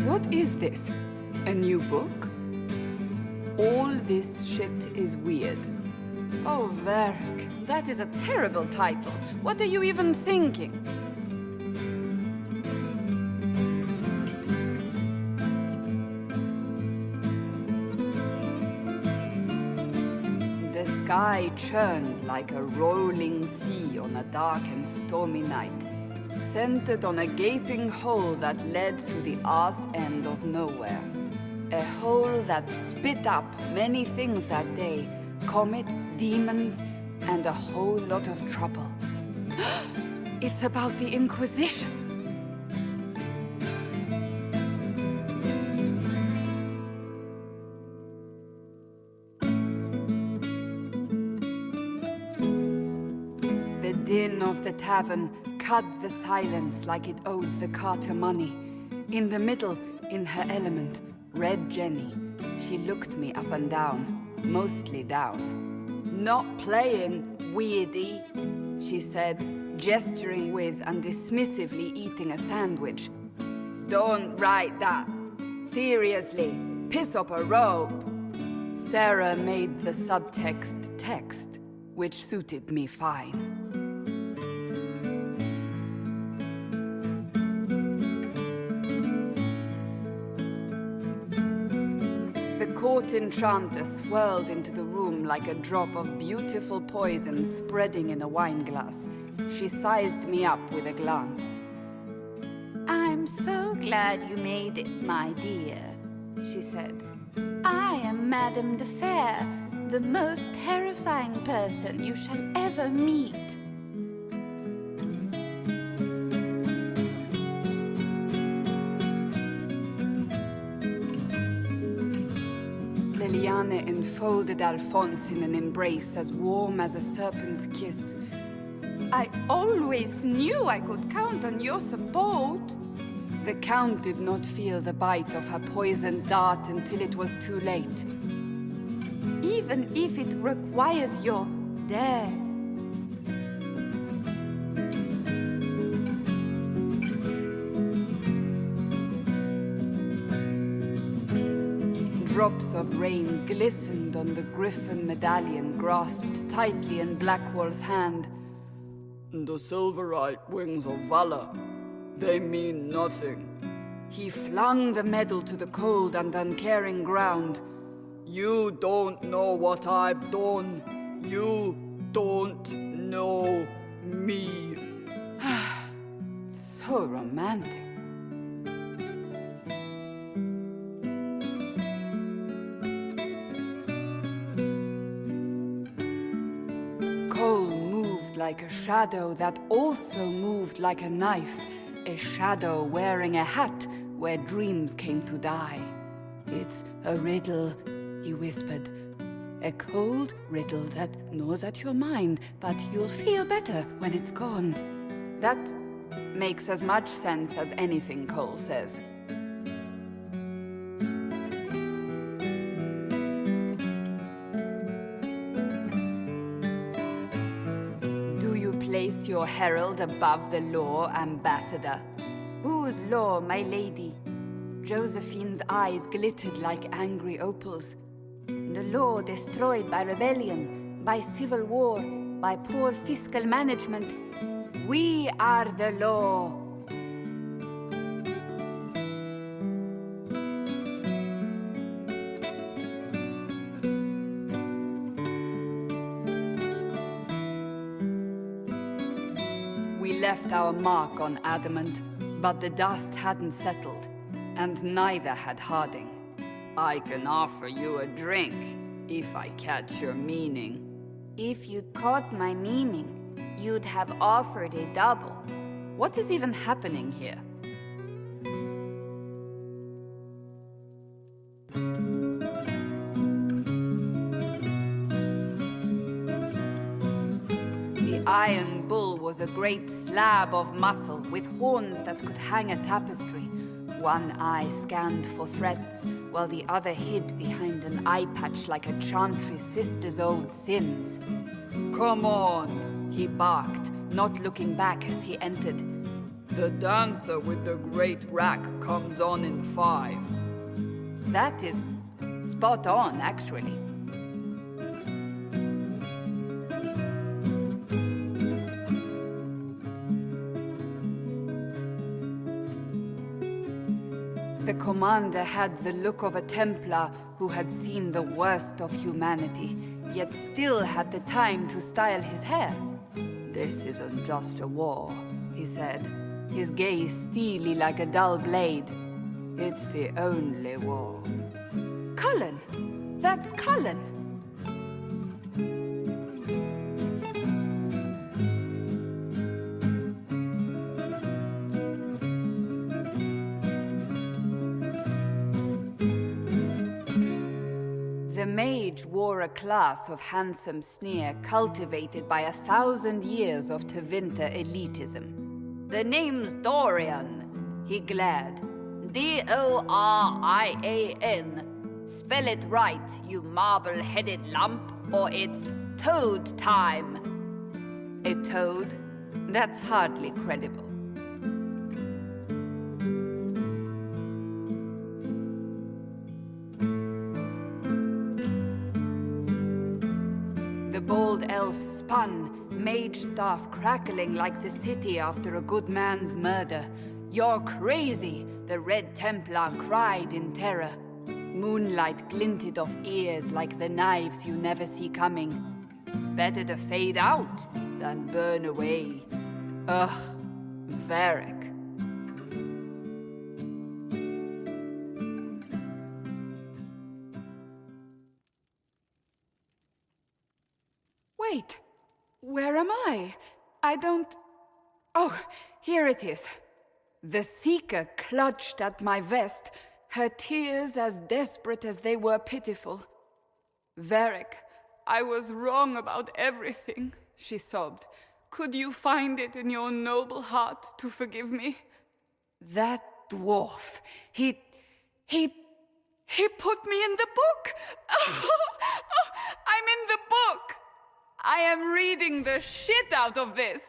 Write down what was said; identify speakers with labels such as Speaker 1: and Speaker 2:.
Speaker 1: What is this? A new book? All this shit is weird. Oh, Varric, that is a terrible title. What are you even thinking? The sky churned like a rolling sea on a dark and stormy night, centered on a gaping hole that led to the arse end of nowhere. A hole that spit up many things that day, comets, demons, and a whole lot of trouble. It's about the Inquisition. The din of the tavern cut the silence like it owed the carter money. In the middle, in her element, Red Jenny. She looked me up and down, mostly down. "Not playing, weirdy," she said, gesturing with and dismissively eating a sandwich. "Don't write that. Seriously, piss up a rope." Sarah made the subtext text, which suited me fine. The court enchanter swirled into the room like a drop of beautiful poison spreading in a wineglass. She sized me up with a glance. "I'm so glad you made it, my dear," she said. "I am Madame de Fair, the most terrifying person you shall ever meet." Liliane enfolded Alphonse in an embrace as warm as a serpent's kiss. "I always knew I could count on your support." The Count did not feel the bite of her poisoned dart until it was too late. "Even if it requires your death." Drops of rain glistened on the griffin medallion grasped tightly in Blackwall's hand. "The silverite wings of valor, they mean nothing." He flung the medal to the cold and uncaring ground. "You don't know what I've done. You don't know me." So romantic. Like a shadow that also moved like a knife. A shadow wearing a hat where dreams came to die. "It's a riddle," he whispered. "A cold riddle that gnaws at your mind, but you'll feel better when it's gone." That makes as much sense as anything Cole says. Place your herald above the law, ambassador. Whose law, my lady? Josephine's eyes glittered like angry opals. The law destroyed by rebellion, by civil war, by poor fiscal management. We are the law. We left our mark on adamant, but the dust hadn't settled, and neither had Harding. "I can offer you a drink, if I catch your meaning." "If you'd caught my meaning, you'd have offered a double." What is even happening here? The Iron Bull was a great slab of muscle with horns that could hang a tapestry. One eye scanned for threats, while the other hid behind an eye patch like a chantry sister's old sins. "Come on," he barked, not looking back as he entered.
Speaker 2: The dancer with the great rack comes on in 5.
Speaker 1: That is spot on, actually. The commander had the look of a Templar who had seen the worst of humanity, yet still had the time to style his hair. "This isn't just a war," he said, his gaze steely like a dull blade. "It's the only war." Cullen! That's Cullen! The mage wore a class of handsome sneer cultivated by 1,000 years of Tevinter elitism. "The name's Dorian," he glared. D-O-R-I-A-N. Spell it right, you marble-headed lump, or it's toad time. A toad? That's hardly credible. The bold elf spun, mage staff crackling like the city after a good man's murder. "You're crazy!" the Red Templar cried in terror. Moonlight glinted off ears like the knives you never see coming. Better to fade out than burn away. Ugh, Varric. Wait, where am I? I don't... Oh, here it is. The Seeker clutched at my vest, her tears as desperate as they were pitiful. "Varric, I was wrong about everything," she sobbed. "Could you find it in your noble heart to forgive me?" That dwarf, he put me in the book! I'm in the book! I am reading the shit out of this!